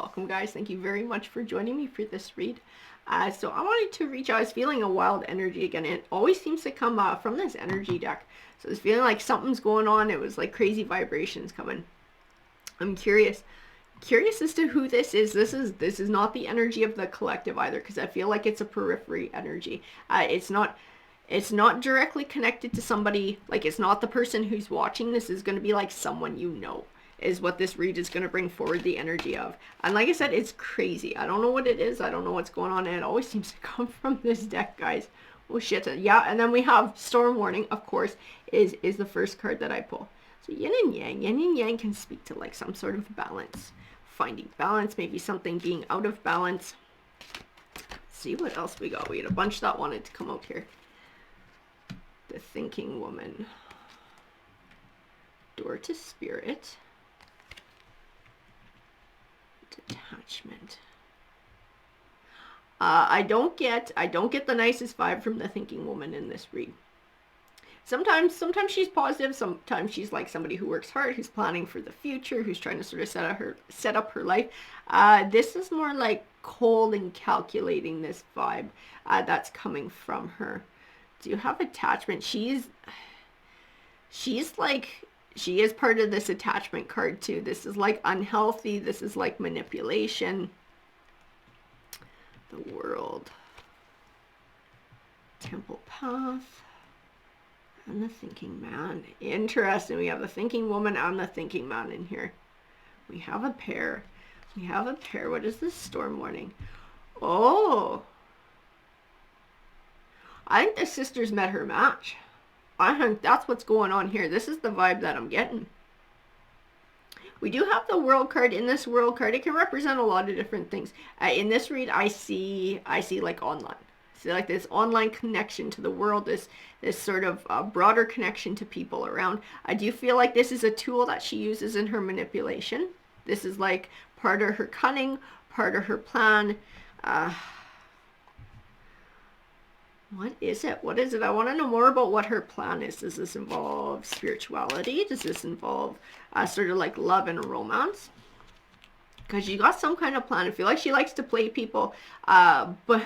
welcome guys. Thank you very much for joining me for this read. So I wanted to reach out. I was feeling a wild energy again. It always seems to come from this energy deck. So I was feeling like something's going on. It was like crazy vibrations coming. I'm curious as to who this is. This is not the energy of the collective either, because I feel like it's a periphery energy. It's not directly connected to somebody. Like, it's not the person who's watching. This is going to be like someone you know, is what this read is going to bring forward the energy of. And like I said, it's crazy. I don't know what it is. I don't know what's going on. And it always seems to come from this deck, guys. Oh shit. Yeah, and then we have Storm Warning, of course, is the first card that I pull. So yin and yang. Yin and yang can speak to like some sort of balance. Finding balance, maybe something being out of balance. Let's see what else we got. We had a bunch that wanted to come out here. The Thinking Woman. Door to Spirit. Detachment. I don't get the nicest vibe from the Thinking Woman in this read. Sometimes she's positive. Sometimes she's like somebody who works hard, who's planning for the future, who's trying to sort of set up her life. This is more like cold and calculating, this vibe that's coming from her. Do you have attachment? She is part of this attachment card too. This is like unhealthy. This is like manipulation. The World. Temple Path. And the Thinking Man. Interesting. We have the Thinking Woman and the Thinking Man in here. We have a pair. What is this? Storm Warning. Oh. I think the sister's met her match. I think that's what's going on here. This is the vibe that I'm getting. We do have the World card. In this World card, it can represent a lot of different things. In this read, I see like online. See like this online connection to the world, this sort of broader connection to people around. I do feel like this is a tool that she uses in her manipulation. This is like part of her cunning, part of her plan. What is it? I want to know more about what her plan is. Does this involve spirituality? Does this involve sort of like love and romance? Because she got some kind of plan. I feel like she likes to play people. But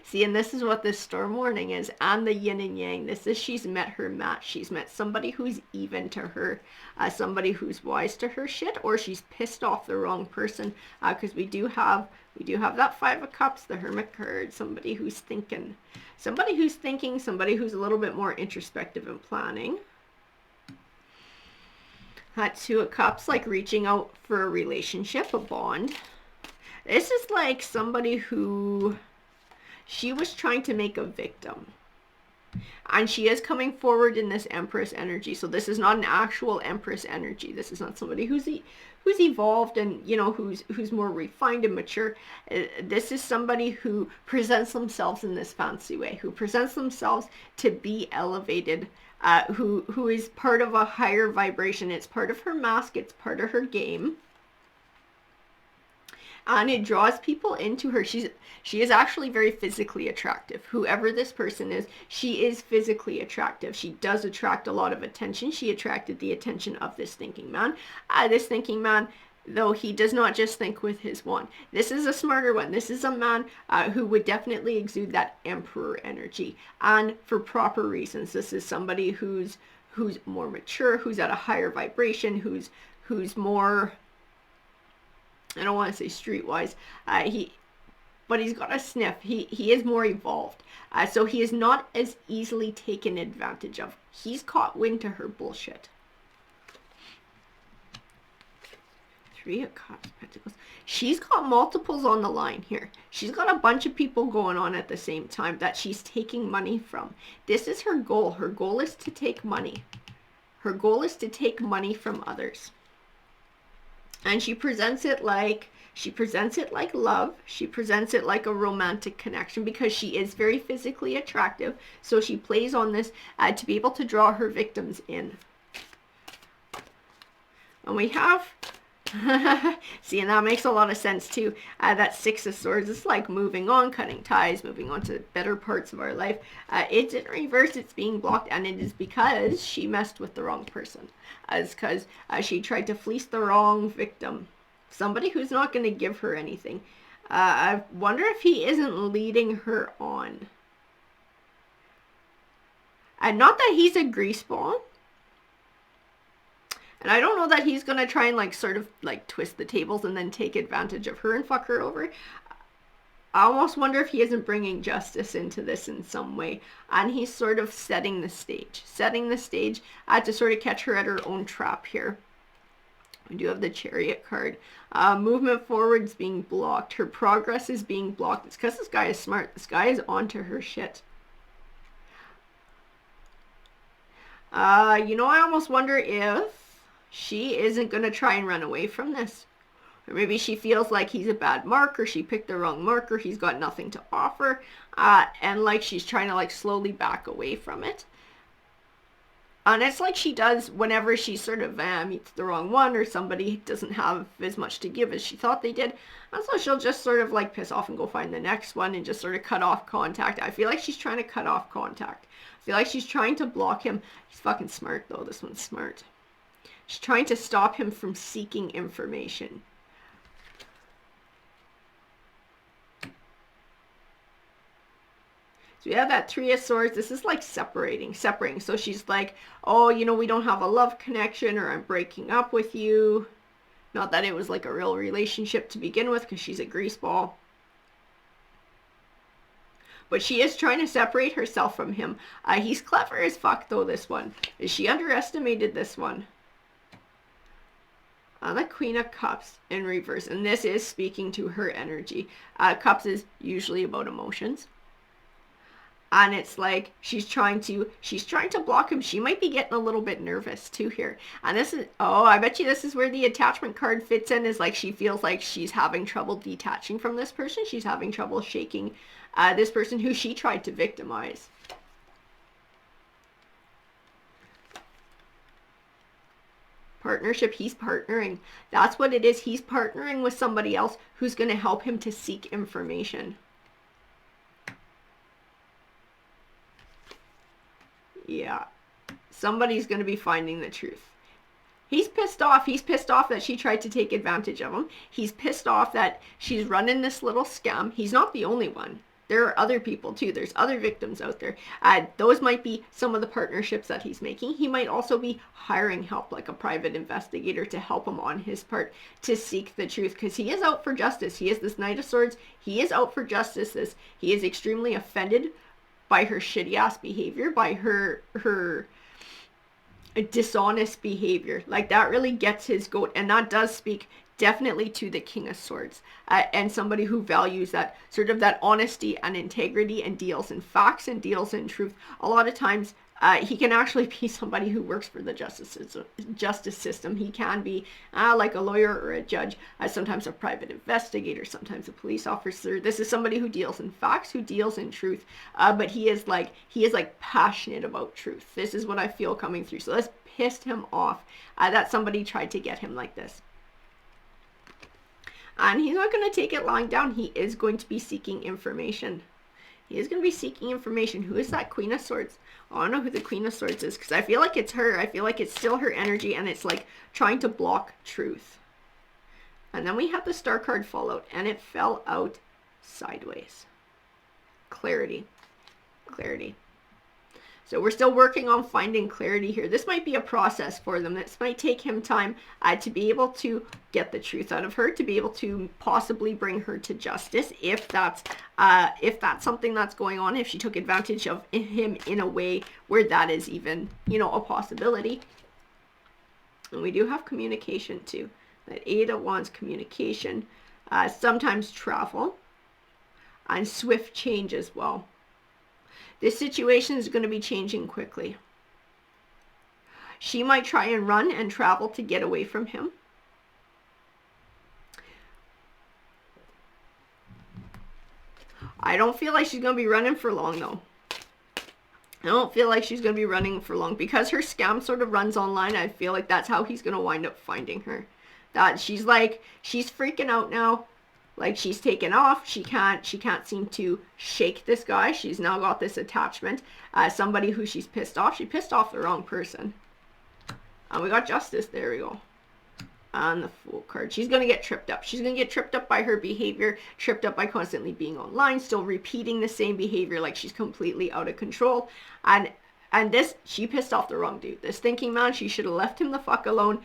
see, and this is what this Storm Warning is. And the yin and yang. This is she's met her match. She's met somebody who's even to her. Somebody who's wise to her shit. Or she's pissed off the wrong person. Because we do have that Five of Cups, the Hermit card. Somebody who's thinking. Somebody who's a little bit more introspective and planning. That Two of Cups, like reaching out for a relationship, a bond. This is like somebody who she was trying to make a victim. And she is coming forward in this Empress energy. So this is not an actual Empress energy. This is not somebody who's evolved and, you know, who's more refined and mature. This is somebody who presents themselves in this fancy way, who presents themselves to be elevated, who is part of a higher vibration. It's part of her mask. It's part of her game. And it draws people into her. She is actually very physically attractive. Whoever this person is, she is physically attractive. She does attract a lot of attention. She attracted the attention of this Thinking Man. This Thinking Man, though, he does not just think with his wand. This is a smarter one. This is a man who would definitely exude that Emperor energy. And for proper reasons. This is somebody who's more mature, who's at a higher vibration, who's more, I don't want to say streetwise, but he's got a sniff. He is more evolved. So he is not as easily taken advantage of. He's caught wind to her bullshit. Three of Cups, Pentacles. She's got multiples on the line here. She's got a bunch of people going on at the same time that she's taking money from. This is her goal. Her goal is to take money. Her goal is to take money from others. And she presents it like love. She presents it like a romantic connection because she is very physically attractive. So she plays on this to be able to draw her victims in. And we have, see, and that makes a lot of sense too. That Six of Swords is like moving on, cutting ties, moving on to better parts of our life. It's in reverse, it's being blocked, and it is because she messed with the wrong person. As because she tried to fleece the wrong victim. Somebody who's not going to give her anything. I wonder if he isn't leading her on. And not that he's a greaseball. And I don't know that he's going to try and like sort of like twist the tables and then take advantage of her and fuck her over. I almost wonder if he isn't bringing justice into this in some way. And he's sort of setting the stage to sort of catch her at her own trap here. We do have the Chariot card. Movement forward is being blocked. Her progress is being blocked. It's because this guy is smart. This guy is onto her shit. You know, I almost wonder if she isn't going to try and run away from this. Or maybe she feels like he's a bad marker. She picked the wrong marker. He's got nothing to offer. And like she's trying to like slowly back away from it. And it's like she does whenever she sort of meets the wrong one or somebody doesn't have as much to give as she thought they did. And so she'll just sort of like piss off and go find the next one and just sort of cut off contact. I feel like she's trying to cut off contact. I feel like she's trying to block him. He's fucking smart though. This one's smart. She's trying to stop him from seeking information. So we have that Three of Swords. This is like separating. So she's like, oh, you know, we don't have a love connection, or I'm breaking up with you. Not that it was like a real relationship to begin with, because she's a greaseball. But she is trying to separate herself from him. He's clever as fuck though, this one. She underestimated this one. The Queen of Cups in reverse. And this is speaking to her energy. Cups is usually about emotions. And it's like she's trying to block him. She might be getting a little bit nervous too here. And this is, oh, I bet you this is where the attachment card fits in, is like she feels like she's having trouble detaching from this person. She's having trouble shaking this person who she tried to victimize. Partnership, he's partnering. That's what it is. He's partnering with somebody else who's going to help him to seek information. Yeah, somebody's going to be finding the truth. He's pissed off. He's pissed off that she tried to take advantage of him. He's pissed off that she's running this little scam. He's not the only one. There are other people too. There's other victims out there. Those might be some of the partnerships that he's making. He might also be hiring help, like a private investigator, to help him on his part to seek the truth, because he is out for justice. He is this Knight of Swords. He is out for justice. He is extremely offended by her shitty ass behavior, by her dishonest behavior. Like, that really gets his goat, and that does speak definitely to the King of Swords, and somebody who values that sort of that honesty and integrity and deals in facts and deals in truth. A lot of times he can actually be somebody who works for the justice system. He can be like a lawyer or a judge, sometimes a private investigator, sometimes a police officer. This is somebody who deals in facts, who deals in truth, but he is like passionate about truth. This is what I feel coming through. So this pissed him off that somebody tried to get him like this. And he's not going to take it lying down. He is going to be seeking information. He is going to be seeking information. Who is that Queen of Swords? I don't know who the Queen of Swords is, because I feel like it's her. I feel like it's still her energy, and it's like trying to block truth. And then we have the Star card fall out, and it fell out sideways. Clarity. Clarity. So we're still working on finding clarity here. This might be a process for them. This might take him time to be able to get the truth out of her, to be able to possibly bring her to justice, if that's something that's going on, if she took advantage of him in a way where that is even, you know, a possibility. And we do have communication too. That Eight of Wands, communication, sometimes travel, and swift change as well. This situation is going to be changing quickly. She might try and run and travel to get away from him. I don't feel like she's going to be running for long though. I don't feel like she's going to be running for long, because her scam sort of runs online. I feel like that's how he's going to wind up finding her. That she's freaking out now. Like, she's taken off. She can't seem to shake this guy. She's now got this attachment. Somebody who she's pissed off. She pissed off the wrong person. And we got justice. There we go. on the Fool card. She's going to get tripped up. She's going to get tripped up by her behavior, tripped up by constantly being online, still repeating the same behavior like she's completely out of control. And this, she pissed off the wrong dude. This thinking man, she should have left him the fuck alone.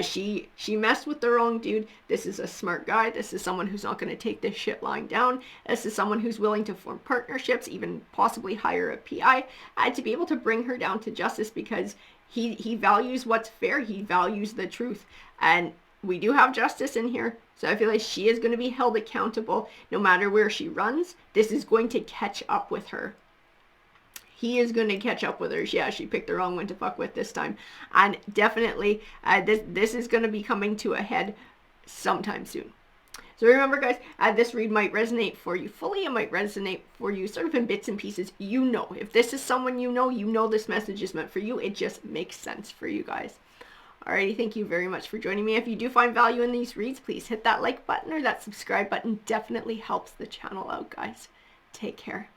She messed with the wrong dude. This is a smart guy. This is someone who's not going to take this shit lying down. This is someone who's willing to form partnerships, even possibly hire a PI, to be able to bring her down to justice, because he values what's fair. He values the truth. And we do have justice in here. So I feel like she is going to be held accountable no matter where she runs. This is going to catch up with her. He is going to catch up with her. Yeah, she picked the wrong one to fuck with this time. And definitely, this is going to be coming to a head sometime soon. So remember, guys, this read might resonate for you fully. It might resonate for you sort of in bits and pieces. You know, if this is someone you know this message is meant for you. It just makes sense for you guys. Alrighty, thank you very much for joining me. If you do find value in these reads, please hit that like button or that subscribe button. Definitely helps the channel out, guys. Take care.